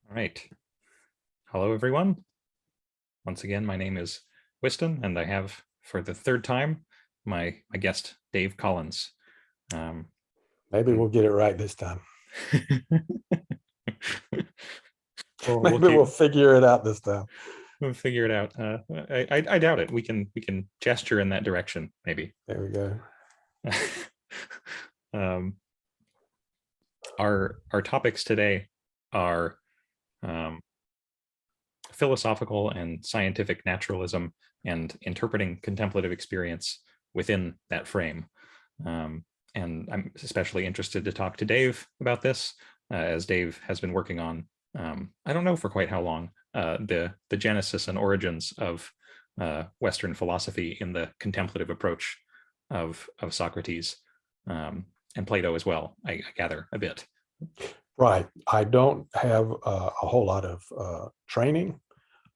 All right. Hello, everyone. Once again, my name is Whiston, and I have, for the third time, my guest, Dave Collins. Um, Maybe we'll get it right this time. we'll Maybe keep we'll figure it out this time. we'll figure it out. I doubt it. We can gesture in that direction, maybe. There we go. um, our topics today are um, philosophical and scientific naturalism and interpreting contemplative experience within that frame. And I'm especially interested to talk to Dave about this, as Dave has been working on, I don't know for quite how long, the genesis and origins of Western philosophy in the contemplative approach of Socrates, and Plato as well, I gather a bit. Right. I don't have a whole lot of training.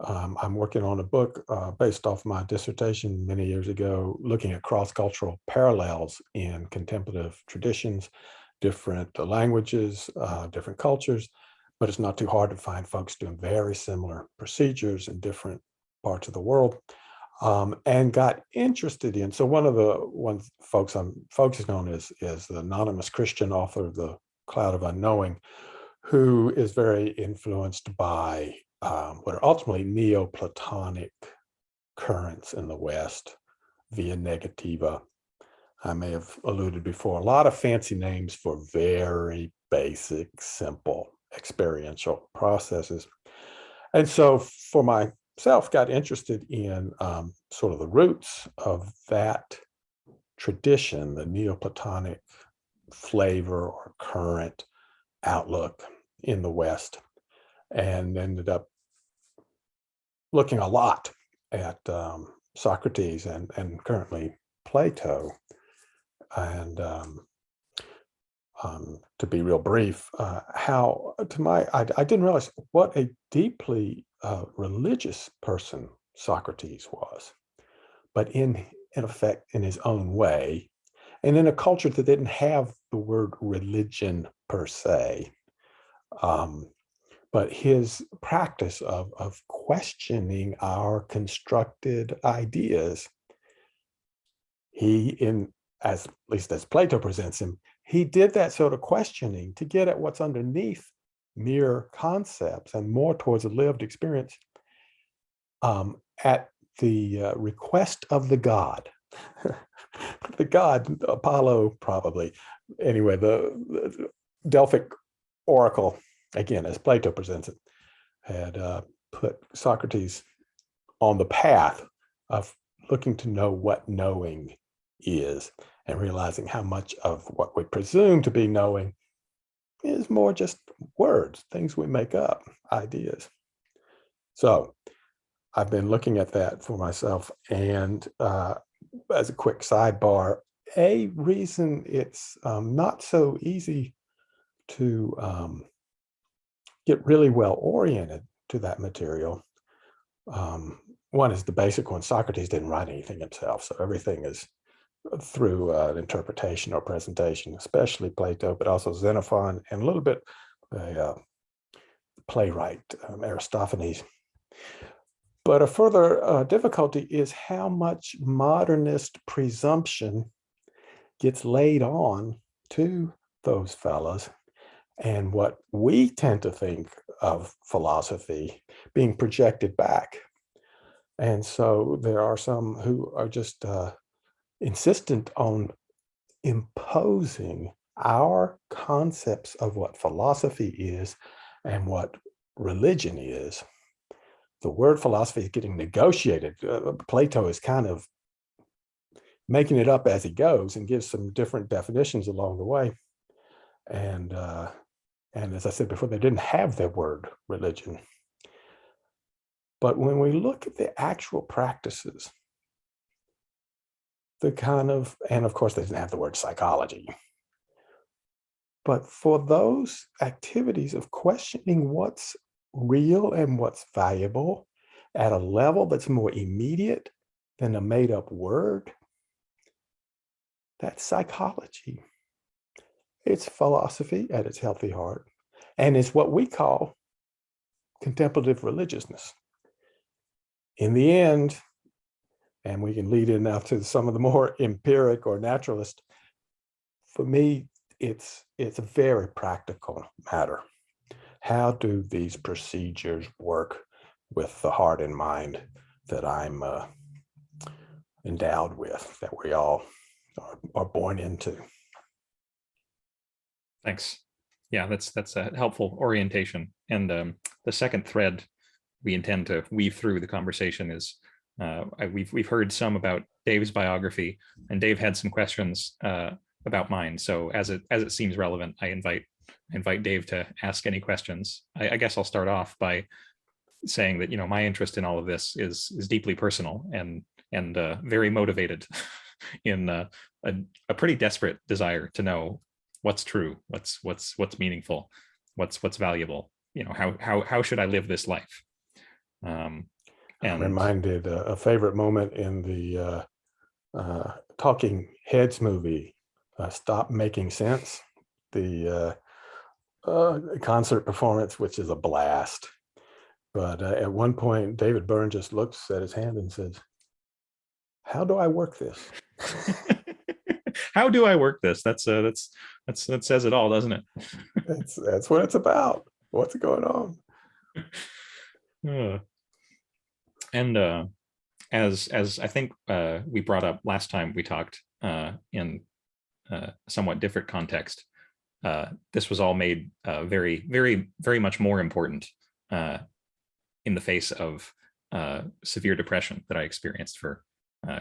I'm working on a book based off my dissertation many years ago, looking at cross-cultural parallels in contemplative traditions, different languages, different cultures, but it's not too hard to find folks doing very similar procedures in different parts of the world. And got interested in. So one folks I'm focusing on is the anonymous Christian author of The Cloud of Unknowing, who is very influenced by what are ultimately Neoplatonic currents in the West via negativa. I may have alluded before, a lot of fancy names for very basic, simple experiential processes. And so for myself, got interested in sort of the roots of that tradition, the Neoplatonic flavor or current outlook in the West, and ended up looking a lot at Socrates and currently Plato. And to be real brief, I didn't realize what a deeply religious person Socrates was, but in effect, in his own way, and in a culture that didn't have the word religion per se. But his practice of questioning our constructed ideas, at least as Plato presents him, he did that sort of questioning to get at what's underneath mere concepts and more towards a lived experience, at the request of the god. The god, Apollo, probably. Anyway, the Delphic oracle, again, as Plato presents it, had put Socrates on the path of looking to know what knowing is and realizing how much of what we presume to be knowing is more just words, things we make up, ideas. So I've been looking at that for myself. And as a quick sidebar, a reason it's not so easy to get really well oriented to that material. One is the basic one. Socrates didn't write anything himself, so everything is through interpretation or presentation, especially Plato, but also Xenophon and a little bit the playwright Aristophanes. But a further difficulty is how much modernist presumption gets laid on to those fellas, and what we tend to think of philosophy being projected back. And so there are some who are just insistent on imposing our concepts of what philosophy is and what religion is. The word philosophy is getting negotiated. Plato is kind of making it up as he goes and gives some different definitions along the way. And as I said before, they didn't have the word religion. But when we look at the actual practices, and of course, they didn't have the word psychology. But for those activities of questioning what's real and what's valuable at a level that's more immediate than a made up word, that's psychology. It's philosophy at its healthy heart. And it's what we call contemplative religiousness. In the end, and we can lead in now to some of the more empiric or naturalist, for me, it's a very practical matter. How do these procedures work with the heart and mind that I'm endowed with, that we all are born into? Thanks. Yeah, that's a helpful orientation. And the second thread we intend to weave through the conversation is we've heard some about Dave's biography, and Dave had some questions about mine. So as it seems relevant, I invite Dave to ask any questions. I guess I'll start off by saying that my interest in all of this is deeply personal and very motivated in a pretty desperate desire to know what's true, what's meaningful, what's valuable. How should I live this life? I'm reminded a favorite moment in the Talking Heads movie, Stop Making Sense, the concert performance, which is a blast. But at one point, David Byrne just looks at his hand and says, "How do I work this?" How do I work this? That says it all, doesn't it? That's what it's about. What's going on? And as I think we brought up last time we talked in a somewhat different context, this was all made very, very, very much more important in the face of severe depression that I experienced for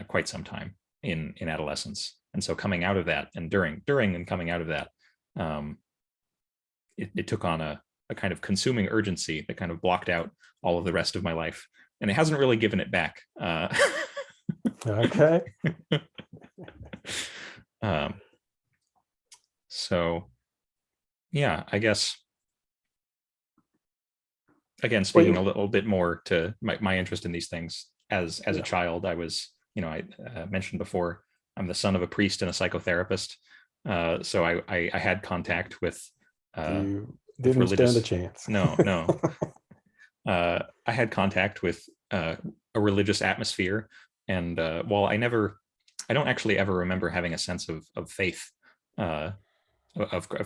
quite some time in adolescence. And so coming out of that, and during and coming out of that, it took on a kind of consuming urgency that kind of blocked out all of the rest of my life, and it hasn't really given it back. Okay. So yeah, I guess, again, speaking a little bit more to my interest in these things as a child, I was, I mentioned before, I'm the son of a priest and a psychotherapist. So I had contact with you with didn't religious, stand a chance. No. I had contact with a religious atmosphere, and while I don't actually ever remember having a sense of faith, of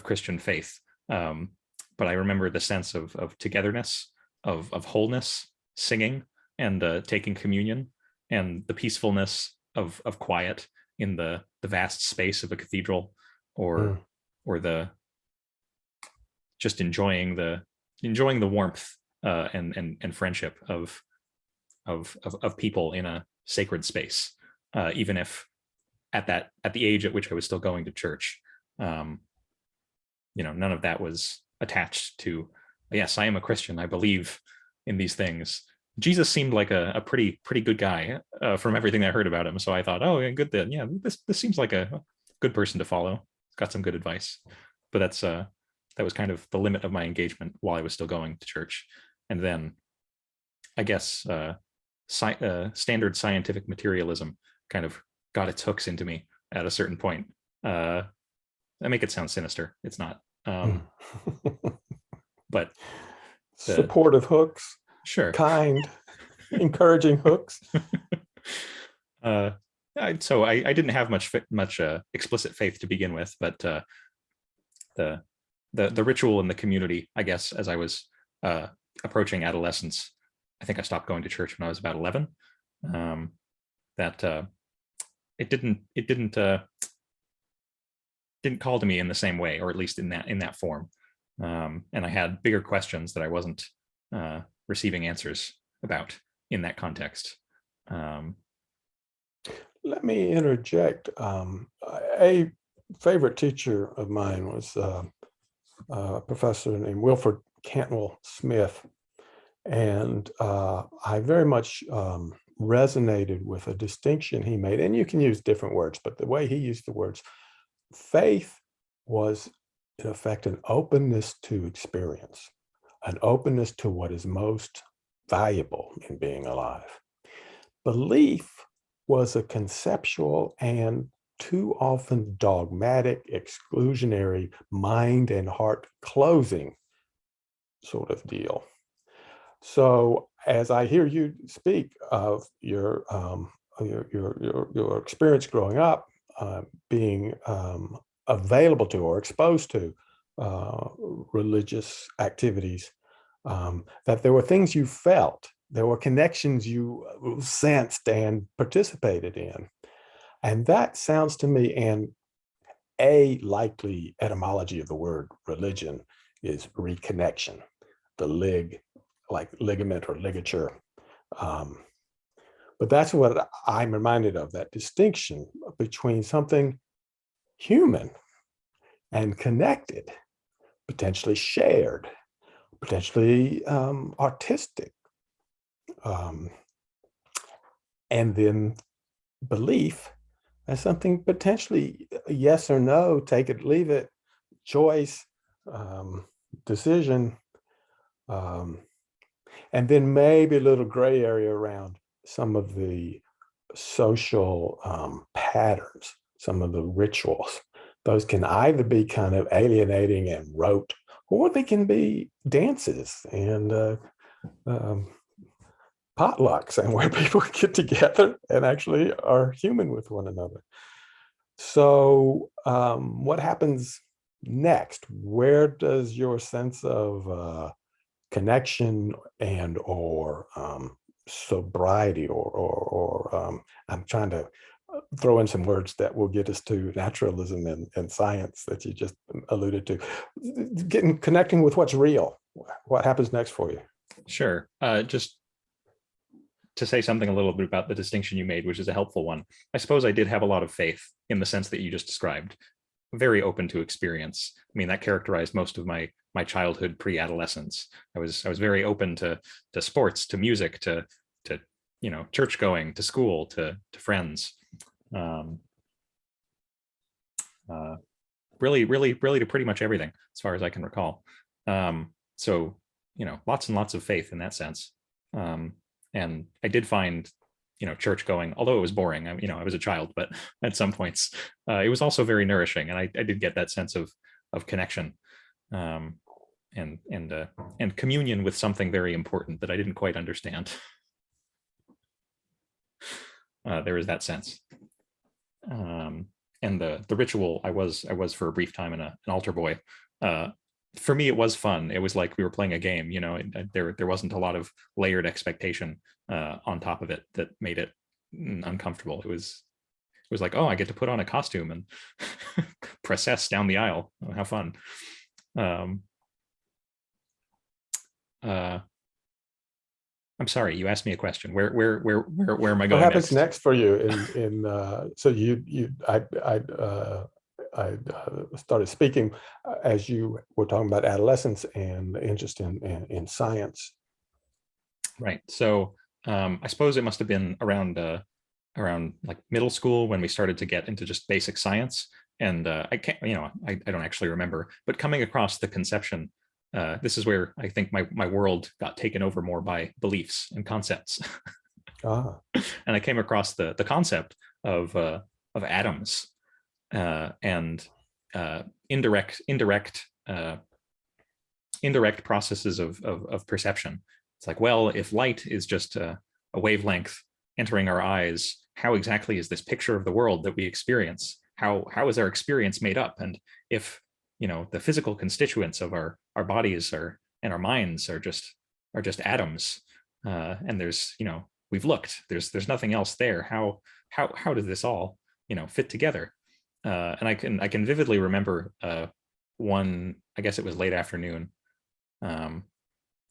Christian faith, but I remember the sense of togetherness, of wholeness, singing, and taking communion, and the peacefulness of quiet in the vast space of a cathedral, or the just enjoying the warmth and friendship of people in a sacred space, even if at the age at which I was still going to church, none of that was attached to, yes, I am a Christian, I believe in these things. Jesus seemed like a pretty good guy from everything I heard about him. So I thought, oh, good then. Yeah, this seems like a good person to follow. Got some good advice. But that was kind of the limit of my engagement while I was still going to church. And then I guess standard scientific materialism kind of got its hooks into me at a certain point. I make it sound sinister. It's not. But supportive hooks. Sure. Kind, encouraging hooks. So I didn't have much explicit faith to begin with, but the ritual in the community, I guess, as I was approaching adolescence, I think I stopped going to church when I was about 11. That it didn't call to me in the same way, or at least in that form. And I had bigger questions that I wasn't receiving answers about in that context. Let me interject. A favorite teacher of mine was a professor named Wilford Cantwell Smith, and I very much resonated with a distinction he made, and you can use different words, but the way he used the words, faith was in effect an openness to experience, an openness to what is most valuable in being alive. Belief was a conceptual and too often dogmatic, exclusionary, mind and heart closing sort of deal. So as I hear you speak of your experience growing up, being available to or exposed to religious activities, that there were things you felt, there were connections you sensed and participated in. And that sounds to me, and a likely etymology of the word religion is reconnection, the like ligament or ligature. Um, but that's what I'm reminded of, that distinction between something human and connected, potentially shared, potentially artistic, um, and then belief as something potentially yes or no, take it, leave it, choice, um, decision, um, and then maybe a little gray area around some of the social patterns, some of the rituals. Those can either be kind of alienating and rote, or they can be dances and um, potlucks, and where people get together and actually are human with one another. So what happens next? Where does your sense of connection and or sobriety or I'm trying to throw in some words that will get us to naturalism and science that you just alluded to, connecting with what's real? What happens next for you? Sure. Just to say something a little bit about the distinction you made, which is a helpful one. I suppose I did have a lot of faith in the sense that you just described. Very open to experience. I mean, that characterized most of my childhood, pre-adolescence. I was very open to sports, to music, to church going, to school, to friends. Really to pretty much everything, as far as I can recall. So lots and lots of faith in that sense. And I did find church going, although it was boring, I was a child, but at some points it was also very nourishing, and I did get that sense of connection, and communion with something very important that I didn't quite understand. There is that sense. And the ritual, I was for a brief time an altar boy. For me, it was fun. It was like we were playing a game. There wasn't a lot of layered expectation on top of it that made it uncomfortable. It was like, oh, I get to put on a costume and process down the aisle. Oh, how fun. I'm sorry, you asked me a question. Where am I going? What happens next for you? So I started speaking as you were talking about adolescence and interest in science. Right. So I suppose it must have been around like middle school when we started to get into just basic science. And I can't, I don't actually remember, but coming across the conception, this is where I think my world got taken over more by beliefs and concepts. Ah. And I came across the concept of atoms and indirect processes of perception. It's like, well, if light is just a wavelength entering our eyes, how exactly is this picture of the world that we experience? How is our experience made up? And if the physical constituents of our bodies and our minds are just atoms, and there's we've looked, there's nothing else there. How does this all fit together? And I can vividly remember one, I guess it was late afternoon,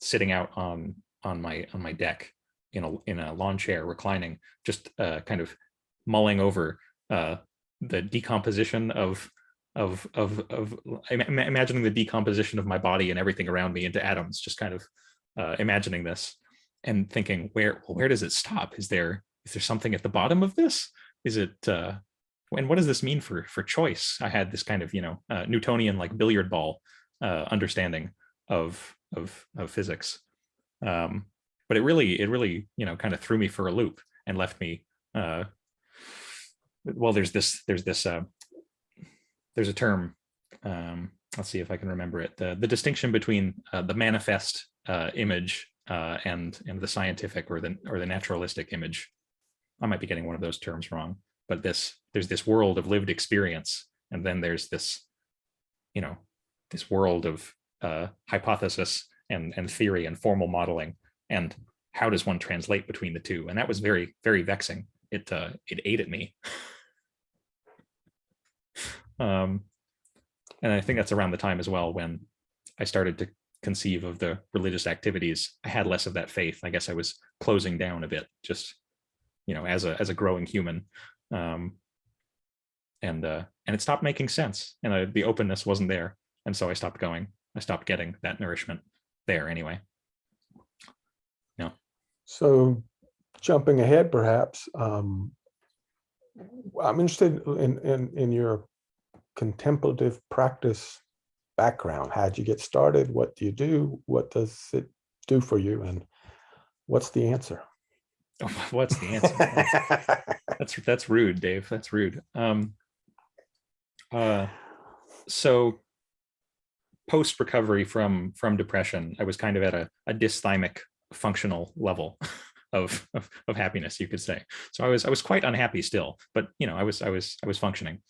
sitting out on my deck in a lawn chair, reclining, just kind of mulling over the decomposition of imagining the decomposition of my body and everything around me into atoms, just kind of imagining this and thinking, where does it stop? Is there something at the bottom of this? Is it and what does this mean for choice? I had this kind of Newtonian, like billiard ball understanding of physics, but it really kind of threw me for a loop and left me well, there's a term, let's see if I can remember it, the distinction between the manifest image and the scientific or the naturalistic image. I might be getting one of those terms wrong, but there's this world of lived experience, and then there's this, this world of hypothesis and theory and formal modeling, and how does one translate between the two? And that was very, very vexing. It ate at me. And I think that's around the time as well when I started to conceive of the religious activities. I had less of that faith. I guess I was closing down a bit, just as a growing human, and it stopped making sense, and the openness wasn't there, and so I stopped going. I stopped getting that nourishment there anyway. No. So, jumping ahead, perhaps, I'm interested in your contemplative practice background. How'd you get started? What do you do? What does it do for you? And what's the answer? What's the answer? That's rude, Dave. That's rude. So post recovery from depression, I was kind of at a dysthymic functional level of happiness, you could say. So I was quite unhappy still, but I was functioning,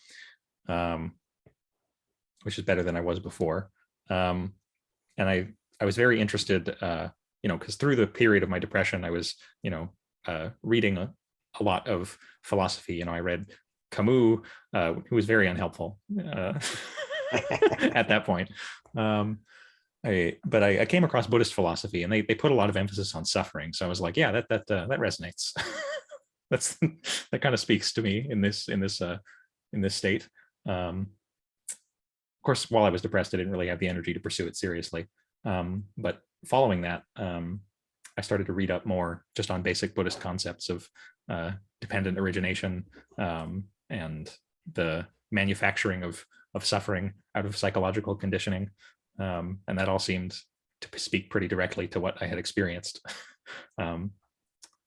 which is better than I was before. And I was very interested, because through the period of my depression, I was reading a lot of philosophy. I read Camus, who was very unhelpful at that point. I came across Buddhist philosophy, and they put a lot of emphasis on suffering. So I was like, yeah, that resonates. That kind of speaks to me in this state. Of course, while I was depressed, I didn't really have the energy to pursue it seriously. But following that, I started to read up more just on basic Buddhist concepts of dependent origination, and the manufacturing of suffering out of psychological conditioning. And that all seemed to speak pretty directly to what I had experienced in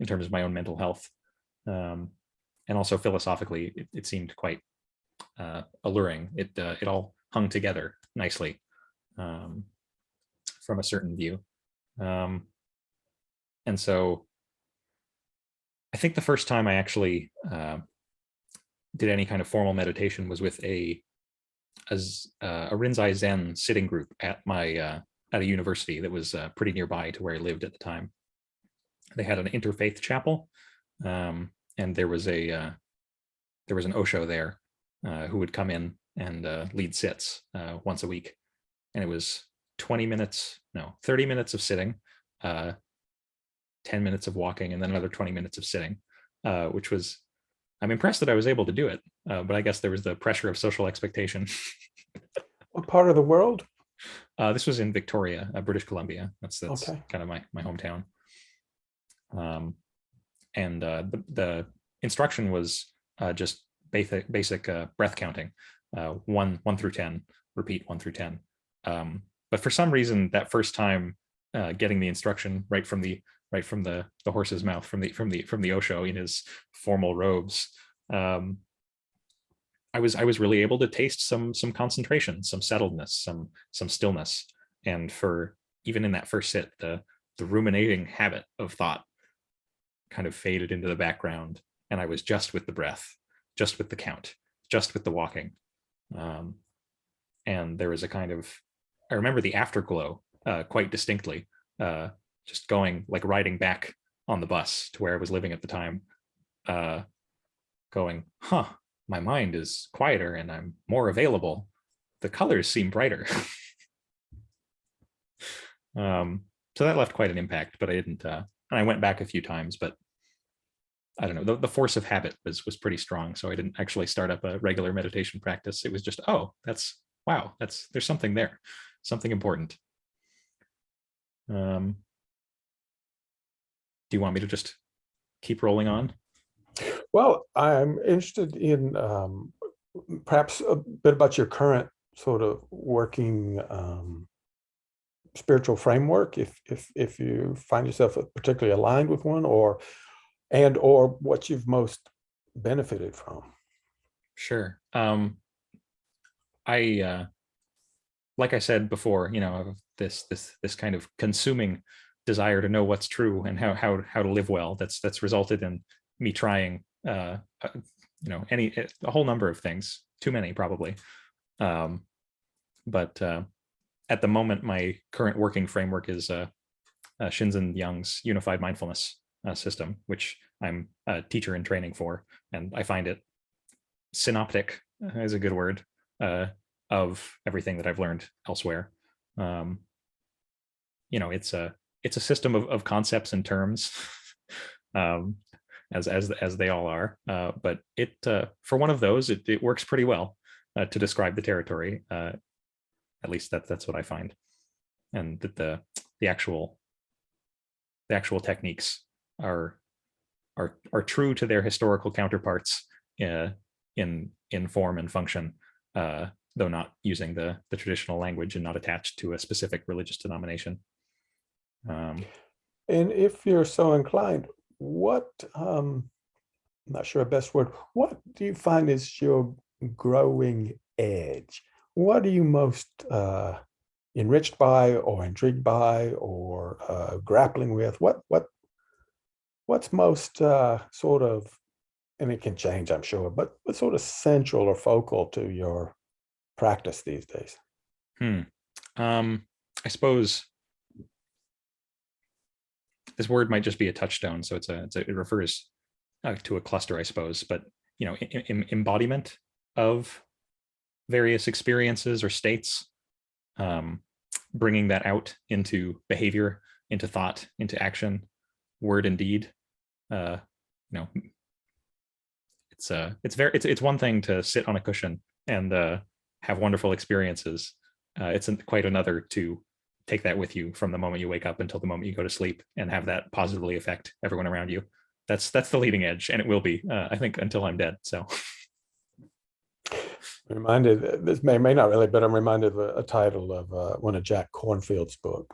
terms of my own mental health. And also philosophically, it seemed quite alluring. It all hung together nicely from a certain view. And so I think the first time I actually did any kind of formal meditation was with a Rinzai Zen sitting group at a university that was pretty nearby to where I lived at the time. They had an interfaith chapel, and there was an Osho there who would come in and lead sits once a week, and it was 30 minutes of sitting, 10 minutes of walking, and then another 20 minutes of sitting, which was, I'm impressed that I was able to do it, but I guess there was the pressure of social expectation. What part of the world? This was in Victoria, British Columbia. That's okay. Kind of my hometown. And the instruction was just basic breath counting, 1 through 10, repeat 1 through 10. But for some reason, that first time, getting the instruction right from the horse's mouth, from the Osho in his formal robes, I was really able to taste some concentration, some settledness, some stillness. And for even in that first sit, the ruminating habit of thought kind of faded into the background, and I was just with the breath, just with the count, just with the walking. And there was a kind of, I remember the afterglow quite distinctly, just going, like riding back on the bus to where I was living at the time, going, my mind is quieter and I'm more available. The colors seem brighter. So that left quite an impact, but I didn't, and I went back a few times, but I don't know, the force of habit was pretty strong. So I didn't actually start up a regular meditation practice. It was just, there's something there, something important. Do you want me to just keep rolling on? Well, I'm interested in perhaps a bit about your current sort of working spiritual framework, if you find yourself particularly aligned with one, or what you've most benefited from. Sure. I like I said before, this kind of consuming desire to know what's true and how to live well. That's resulted in me trying a whole number of things, too many probably. But at the moment, my current working framework is Shinzen Young's unified mindfulness system, which I'm a teacher in training for, and I find it synoptic is a good word of everything that I've learned elsewhere. It's a system of concepts and terms, as they all are. But it for one of those, it works pretty well to describe the territory. At least that's what I find, and that the actual techniques are true to their historical counterparts in form and function, though not using the traditional language and not attached to a specific religious denomination. And if you're so inclined, what I'm not sure the best word, what do you find is your growing edge? What are you most enriched by, or intrigued by, or grappling with? What's most sort of, and it can change, I'm sure, but what's sort of central or focal to your practice these days? I suppose this word might just be a touchstone, so it refers to a cluster, I suppose. But embodiment of various experiences or states, bringing that out into behavior, into thought, into action, word and deed. It's one thing to sit on a cushion and have wonderful experiences. It's quite another to take that with you from the moment you wake up until the moment you go to sleep, and have that positively affect everyone around you. That's the leading edge, and it will be, I think, until I'm dead. So reminded, this may not really, but I'm reminded of a title of one of Jack Cornfield's book.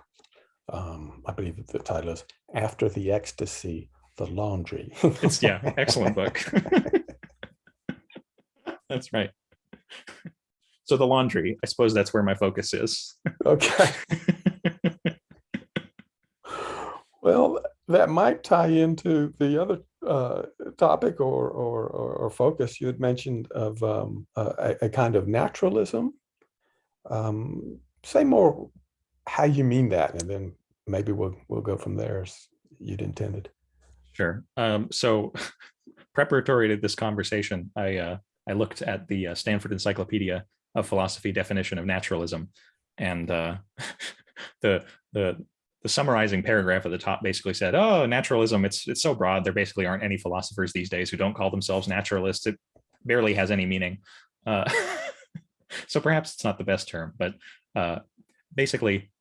I believe the title is After the Ecstasy, the Laundry. It's excellent book. That's right. So the laundry, I suppose that's where my focus is. Okay. Well, that might tie into the other topic or focus you had mentioned of a kind of naturalism. Say more how you mean that, and then maybe we'll go from there as you'd intended. Sure. So preparatory to this conversation, I looked at the Stanford Encyclopedia of Philosophy definition of naturalism, and the summarizing paragraph at the top basically said, "Oh, naturalism, it's so broad. There basically aren't any philosophers these days who don't call themselves naturalists. It barely has any meaning." So perhaps it's not the best term, but basically,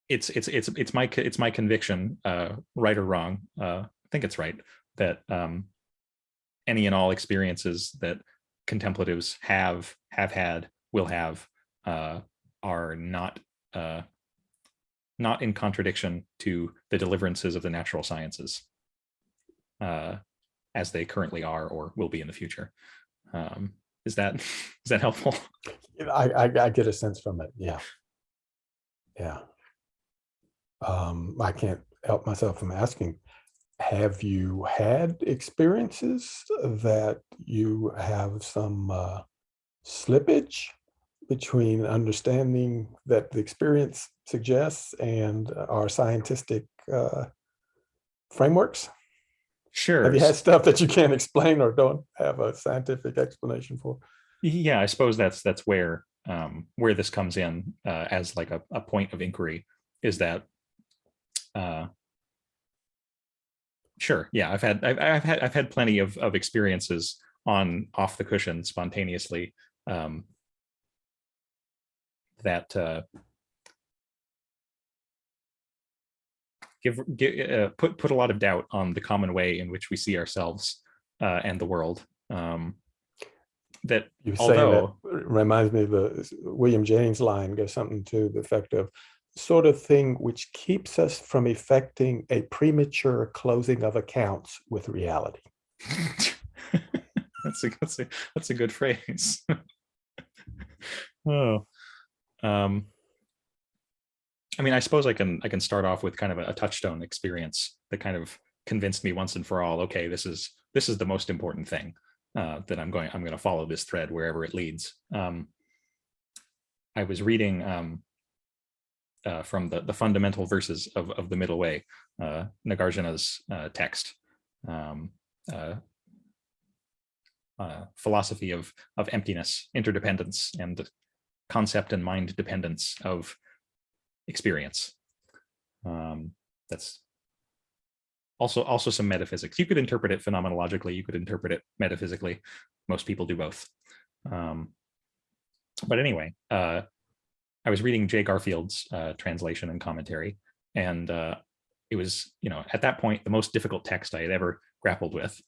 it's my conviction, right or wrong. I think it's right that any and all experiences that contemplatives have had, will have, are not in contradiction to the deliverances of the natural sciences, as they currently are or will be in the future. Is that helpful? I get a sense from it. Yeah. I can't help myself from asking, have you had experiences that you have some slippage between understanding that the experience suggests and our scientific frameworks? Sure. Have you had stuff that you can't explain or don't have a scientific explanation for? Yeah, I suppose that's where this comes in, as like a point of inquiry, is that sure, yeah, I've had plenty of experiences on off the cushion spontaneously, that put a lot of doubt on the common way in which we see ourselves and the world. That you although that reminds me of the William James line, goes something to the effect of sort of thing which keeps us from effecting a premature closing of accounts with reality. That's a good phrase. Oh. Um, I mean, I suppose I can start off with kind of a touchstone experience that kind of convinced me once and for all. Okay, this is the most important thing, that I'm going to follow this thread wherever it leads. I was reading, from the fundamental verses of the Middle Way, Nagarjuna's text, um, uh, philosophy of emptiness, interdependence, and concept and mind dependence of experience. That's also some metaphysics. You could interpret it phenomenologically. You could interpret it metaphysically. Most people do both. Um, but anyway, I was reading Jay Garfield's translation and commentary, and it was, at that point, the most difficult text I had ever grappled with.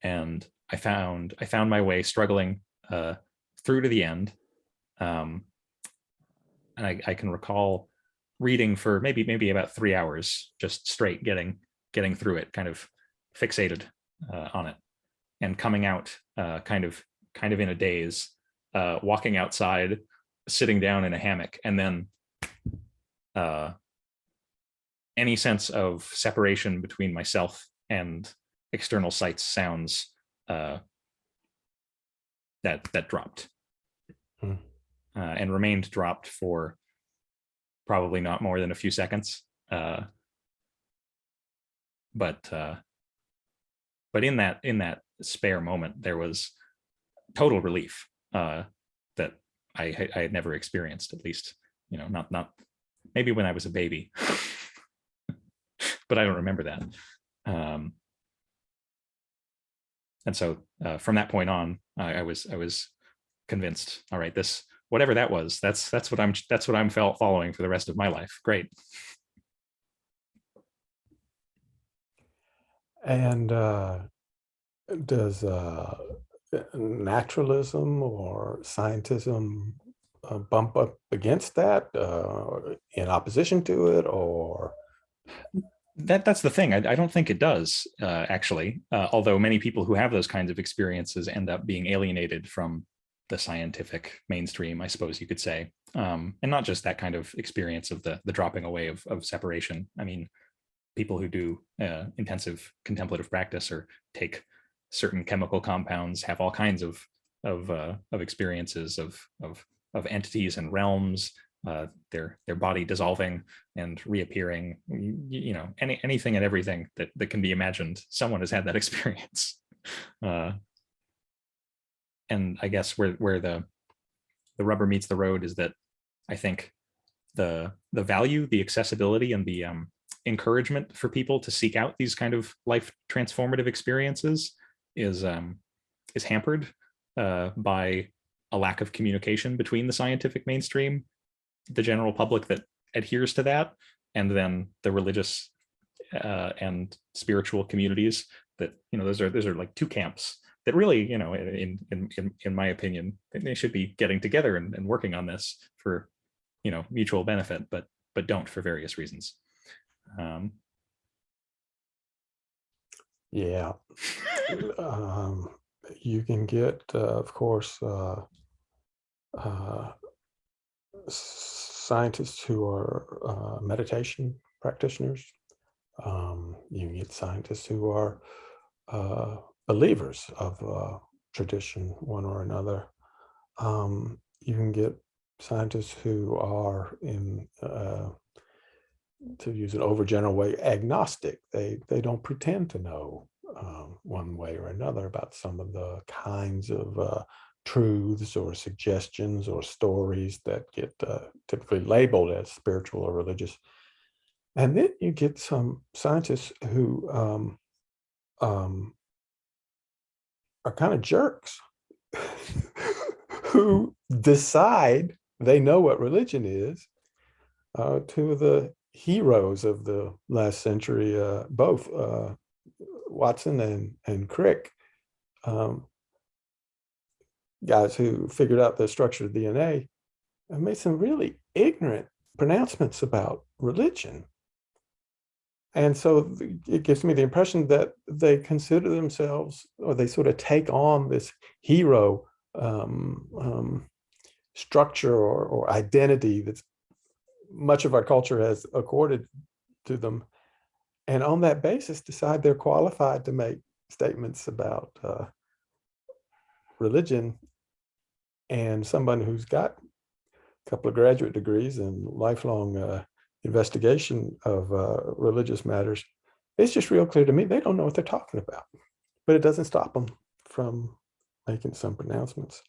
And I found my way struggling through to the end. And I can recall reading for maybe about 3 hours, just straight getting through it, kind of fixated on it, and coming out kind of in a daze, walking outside, sitting down in a hammock, and then any sense of separation between myself and external sights, sounds, that dropped, and remained dropped for probably not more than a few seconds. But in that spare moment, there was total relief that I had never experienced, at least, not maybe when I was a baby, but I don't remember that. And so from that point on, I was convinced. All right, this, whatever that was, that's what I'm following for the rest of my life. Great. And does naturalism or scientism bump up against that, in opposition to it, or? That's the thing. I don't think it does, actually. Although many people who have those kinds of experiences end up being alienated from the scientific mainstream, I suppose you could say, and not just that kind of experience of the dropping away of separation. I mean, people who do intensive contemplative practice or take certain chemical compounds have all kinds of experiences of entities and realms, their body dissolving and reappearing. Anything and everything that can be imagined, someone has had that experience. And I guess where the rubber meets the road is that I think the value, the accessibility, and the encouragement for people to seek out these kind of life transformative experiences is hampered by a lack of communication between the scientific mainstream, the general public that adheres to that, and then the religious and spiritual communities that, those are like two camps that really, in my opinion, they should be getting together and working on this for, mutual benefit, but don't for various reasons. Yeah. You can get, of course, scientists who are meditation practitioners. You can get scientists who are believers of tradition, one or another. You can get scientists who are, in to use an overgeneral way, agnostic. They don't pretend to know one way or another about some of the kinds of truths or suggestions or stories that get typically labeled as spiritual or religious. And then you get some scientists who are kind of jerks, who decide they know what religion is. Two of the heroes of the last century, both Watson and Crick, guys who figured out the structure of DNA, have made some really ignorant pronouncements about religion. And so it gives me the impression that they consider themselves, or they sort of take on this hero structure or identity that's much of our culture has accorded to them, and on that basis decide they're qualified to make statements about religion. And someone who's got a couple of graduate degrees and lifelong investigation of religious matters, it's just real clear to me they don't know what they're talking about. But it doesn't stop them from making some pronouncements.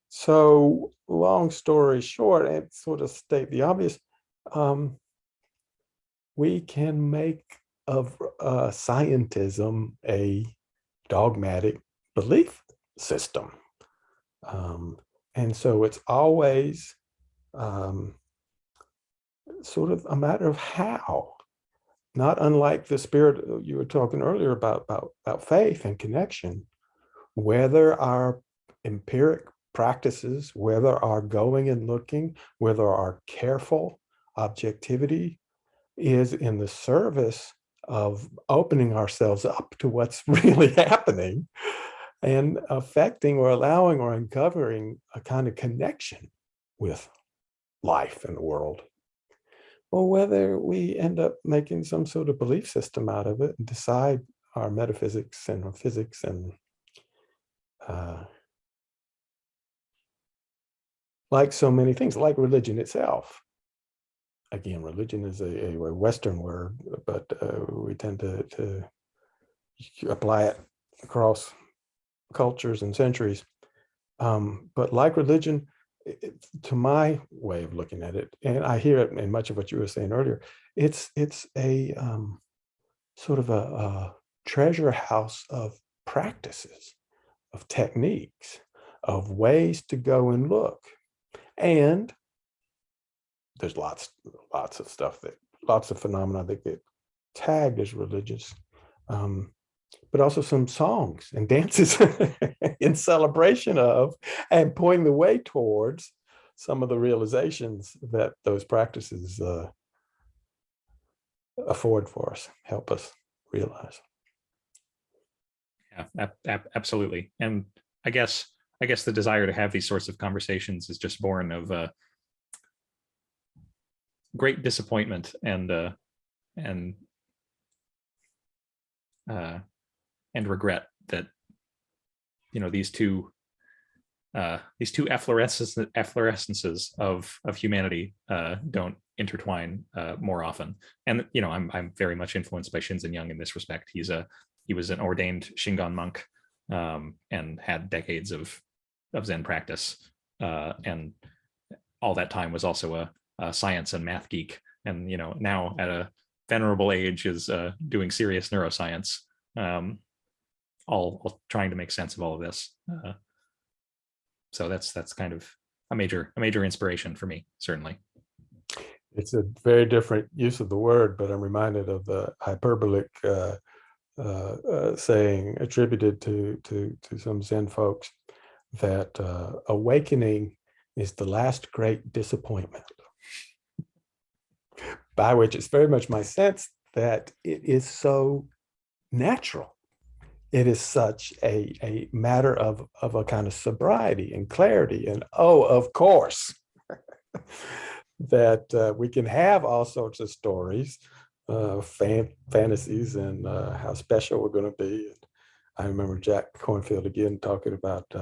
So, long story short, and sort of state the obvious, we can make of scientism a dogmatic belief system. And so it's always sort of a matter of how, not unlike the spirit you were talking earlier about faith and connection, whether our empiric practices, whether our going and looking, whether our careful objectivity is in the service of opening ourselves up to what's really happening and affecting or allowing or uncovering a kind of connection with life and the world, or whether we end up making some sort of belief system out of it and decide our metaphysics and our physics and like so many things, like religion itself. Again, religion is a Western word, but we tend to apply it across cultures and centuries. But like religion, to my way of looking at it, and I hear it in much of what you were saying earlier, it's a sort of a treasure house of practices, of techniques, of ways to go and look. And there's lots of stuff lots of phenomena that get tagged as religious, but also some songs and dances in celebration of and pointing the way towards some of the realizations that those practices afford for us, help us realize. Yeah, absolutely. And I guess the desire to have these sorts of conversations is just born of great disappointment and regret that these two efflorescences of humanity don't intertwine more often. And I'm very much influenced by Shinzen Young in this respect. He was an ordained Shingon monk and had decades of Zen practice, and all that time was also a science and math geek, and now at a venerable age is doing serious neuroscience, all trying to make sense of all of this. So that's kind of a major inspiration for me, certainly. It's a very different use of the word, but I'm reminded of the hyperbolic saying attributed to some Zen folks that awakening is the last great disappointment. By which it's very much my sense that it is so natural. It is such a matter of a kind of sobriety and clarity and, oh, of course, that we can have all sorts of stories, fantasies, and how special we're going to be. And I remember Jack Cornfield again talking about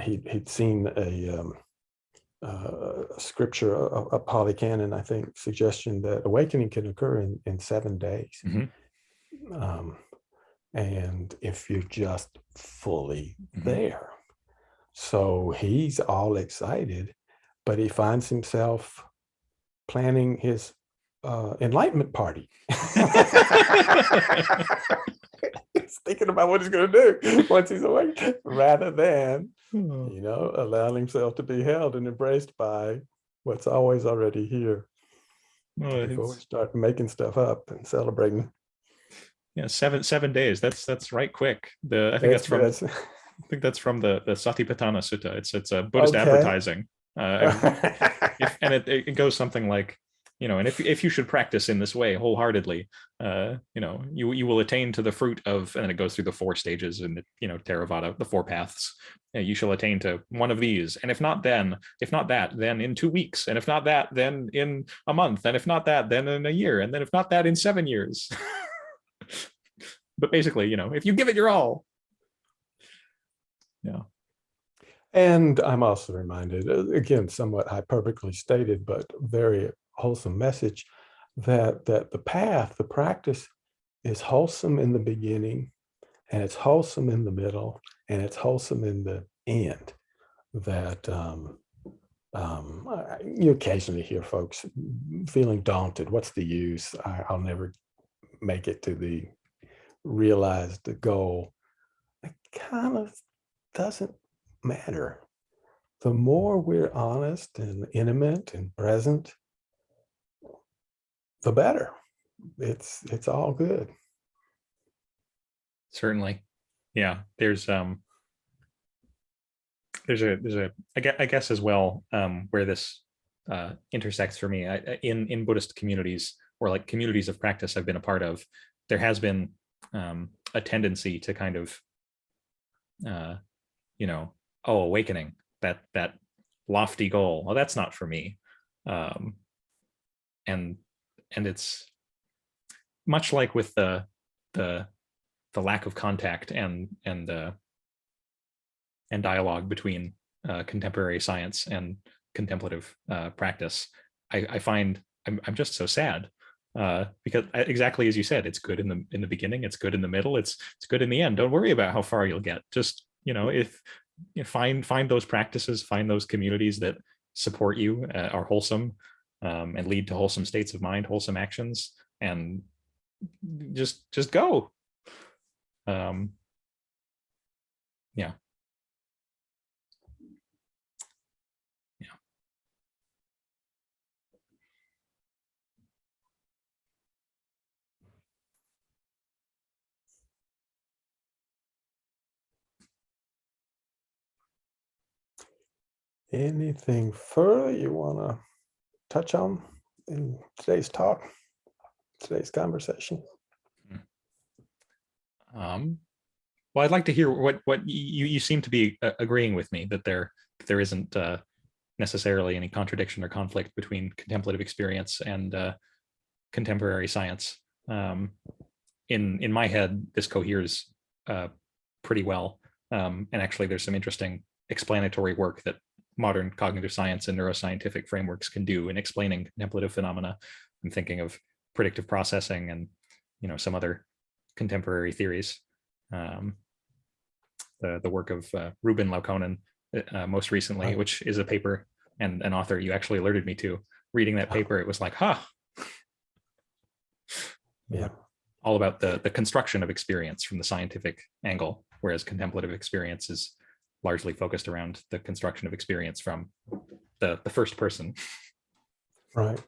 he'd seen a scripture, a Pali Canon, I think, suggestion that awakening can occur in 7 days. Mm-hmm. And if you're just fully mm-hmm. there. So he's all excited, but he finds himself planning his enlightenment party. He's thinking about what he's going to do once he's awake, rather than, allowing himself to be held and embraced by what's always already here. Before we start making stuff up and celebrating. Yeah, 7 days. That's right quick. I think that's from the Satipatthana Sutta. It's a Buddhist advertising, and it goes something like, and if you should practice in this way wholeheartedly, you will attain to the fruit of, and then it goes through the 4 stages in the, Theravada, the 4 paths. You shall attain to one of these, and if not that, then in 2 weeks, and if not that, then in a month, and if not that, then in a year, and then if not that, in 7 years. But basically, if you give it your all. Yeah. And I'm also reminded, again, somewhat hyperbolically stated, but very wholesome message, that the path, the practice, is wholesome in the beginning, and it's wholesome in the middle, and it's wholesome in the end. That you occasionally hear folks feeling daunted. What's the use? I'll never make it to the realized goal. It kind of doesn't matter. The more we're honest and intimate and present, the better. It's all good. Certainly. Yeah. There's a I guess as well, where this intersects for me, in Buddhist communities, or like communities of practice I've been a part of, there has been a tendency to kind of awakening, that lofty goal. Well, that's not for me. And it's much like with the lack of contact and dialogue between contemporary science and contemplative practice. I find I'm just so sad, because exactly as you said, it's good in the beginning, it's good in the middle, it's good in the end. Don't worry about how far you'll get. Just if you find those practices, find those communities that support you, are wholesome, and lead to wholesome states of mind, wholesome actions, and just go. Yeah. Anything further you want to touch on in today's talk, today's conversation? Well, I'd like to hear what you seem to be agreeing with me, that there isn't necessarily any contradiction or conflict between contemplative experience and contemporary science. In my head, this coheres pretty well, and actually, there's some interesting explanatory work that modern cognitive science and neuroscientific frameworks can do in explaining contemplative phenomena. I'm thinking of predictive processing and some other contemporary theories. The work of Ruben Laukonen, most recently, which is a paper and an author you actually alerted me to. Reading that paper, it was like, yeah, all about the construction of experience from the scientific angle, whereas contemplative experience is largely focused around the construction of experience from the first person. Right.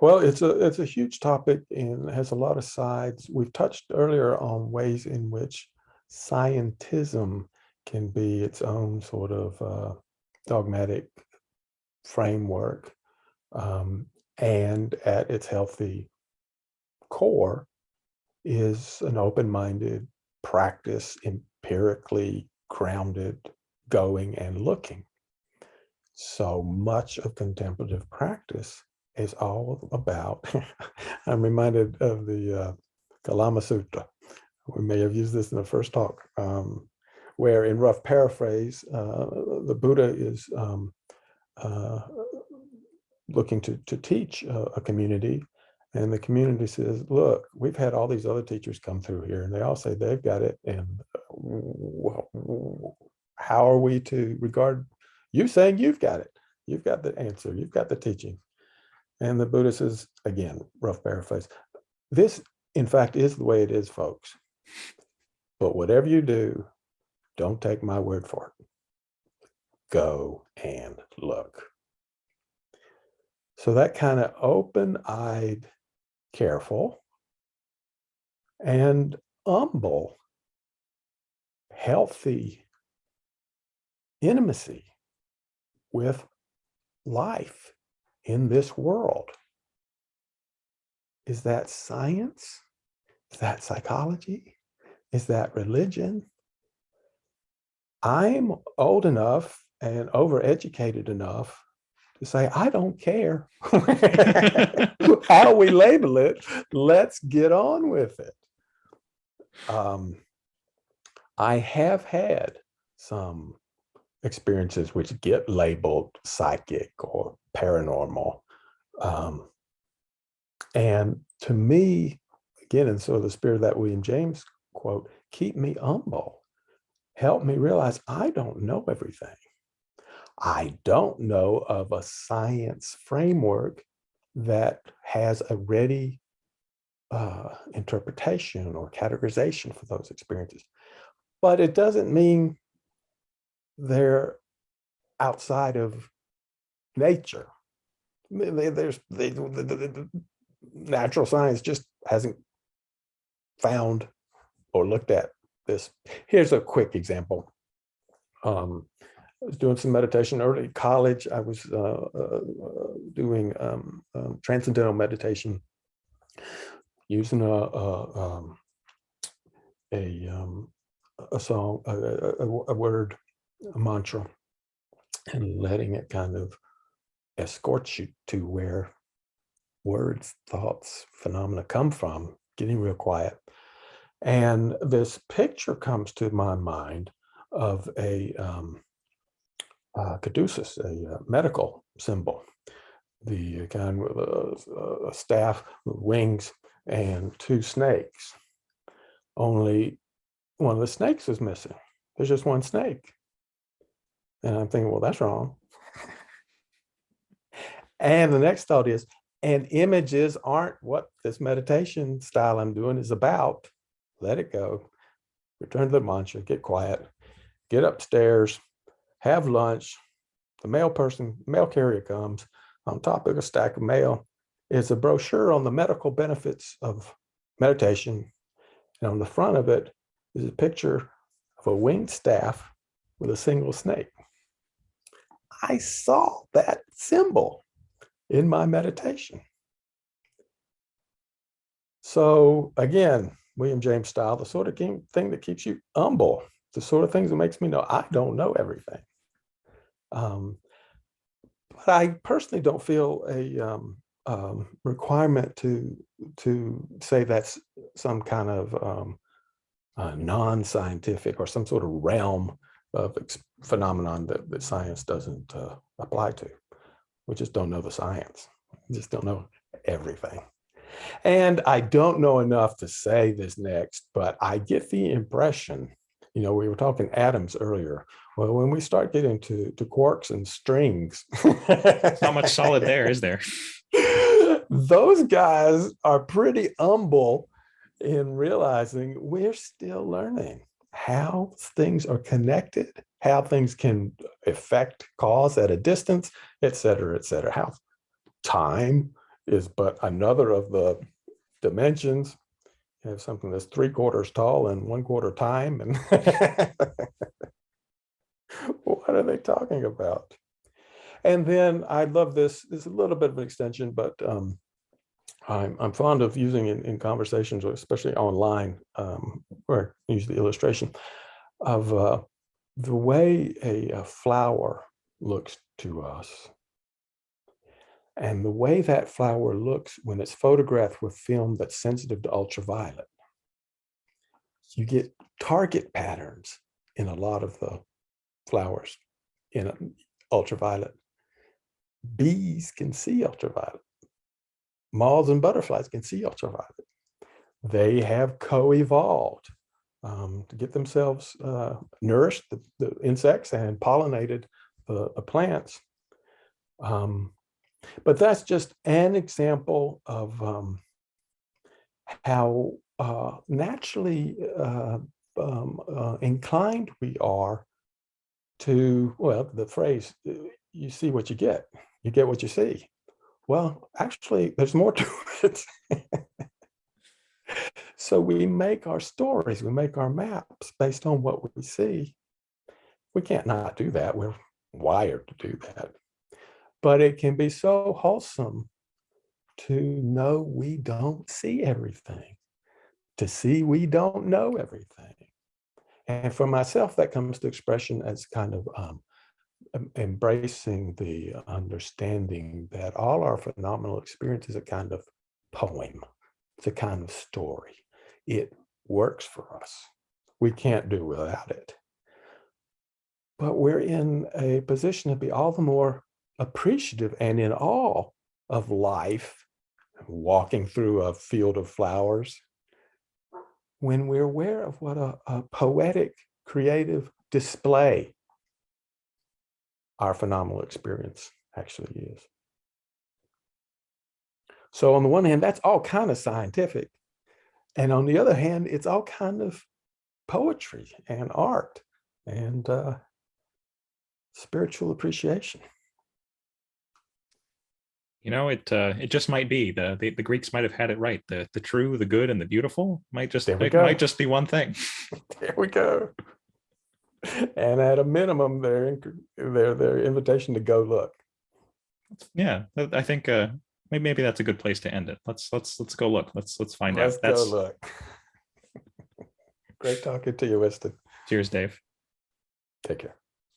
Well, it's a huge topic and has a lot of sides. We've touched earlier on ways in which scientism can be its own sort of dogmatic framework, and at its healthy core is an open-minded practice, empirically grounded, going and looking. So much of contemplative practice is all about, I'm reminded of the Kalama Sutta. We may have used this in the first talk, where in rough paraphrase, the Buddha is looking to teach a community, and the community says, look, we've had all these other teachers come through here, and they all say they've got it, and how are we to regard you saying you've got it? You've got the answer, you've got the teaching. And the Buddha says, again, rough paraphrase, this, in fact, is the way it is, folks. But whatever you do, don't take my word for it. Go and look. So that kind of open-eyed, careful, and humble, healthy intimacy with life in this world. Is that science? Is that psychology? Is that religion? I'm old enough and overeducated enough to say, I don't care how we label it. Let's get on with it. I have had some experiences which get labeled psychic or paranormal. And to me, again, in sort of the spirit of that William James quote, keep me humble. Help me realize I don't know everything. I don't know of a science framework that has a ready interpretation or categorization for those experiences. But it doesn't mean they're outside of nature. The natural science just hasn't found or looked at this. Here's a quick example. I was doing some meditation early in college. I was doing transcendental meditation using a song, a word, a mantra, and letting it kind of escort you to where words, thoughts, phenomena come from, getting real quiet. And this picture comes to my mind of a caduceus, a medical symbol, the kind with a staff with wings and two snakes. Only one of the snakes is missing. There's just one snake. And I'm thinking, well, that's wrong. And the next thought is, and images aren't what this meditation style I'm doing is about. Let it go. Return to the mantra, get quiet, get upstairs, have lunch. The mail carrier comes. On top of a stack of mail is a brochure on the medical benefits of meditation. And on the front of it is a picture of a winged staff with a single snake. I saw that symbol in my meditation. So again, William James style, the sort of thing that keeps you humble, the sort of things that makes me know I don't know everything. But I personally don't feel a requirement to say that's some kind of non-scientific or some sort of realm of phenomenon that science doesn't apply to. We just don't know the science. We just don't know everything. And I don't know enough to say this next, but I get the impression, we were talking atoms earlier. Well, when we start getting to quarks and strings, not much solid there, is there? Those guys are pretty humble in realizing we're still learning how things are connected, how things can affect cause at a distance, et cetera, how time is but another of the dimensions. You have something that's 3/4 tall and 1/4 time. And what are they talking about? And then I love this. It's a little bit of an extension, but I'm fond of using in conversations, especially online, where I use the illustration of the way a flower looks to us. And the way that flower looks when it's photographed with film that's sensitive to ultraviolet. You get target patterns in a lot of the flowers in ultraviolet. Bees can see ultraviolet. Moths and butterflies can see ultraviolet. They have co-evolved to get themselves nourished, the insects, and pollinated the plants. But that's just an example of how naturally inclined we are to, well, the phrase, you see what you get what you see. Well, actually, there's more to it. So we make our stories, we make our maps based on what we see. We can't not do that. We're wired to do that. But it can be so wholesome to know we don't see everything, to see we don't know everything. And for myself, that comes to expression as kind of embracing the understanding that all our phenomenal experience is a kind of poem. It's a kind of story. It works for us. We can't do without it. But we're in a position to be all the more appreciative and in awe of life, walking through a field of flowers, when we're aware of what a poetic, creative display our phenomenal experience actually is. So on the one hand, that's all kind of scientific. And on the other hand, it's all kind of poetry and art and spiritual appreciation. It just might be the Greeks might have had it right. The true, the good, and the beautiful might just be one thing. There we go. And at a minimum, their invitation to go look. Yeah, I think maybe that's a good place to end it. Let's go look. Let's find out. Let's go look. Great talking to you, Winston. Cheers, Dave. Take care.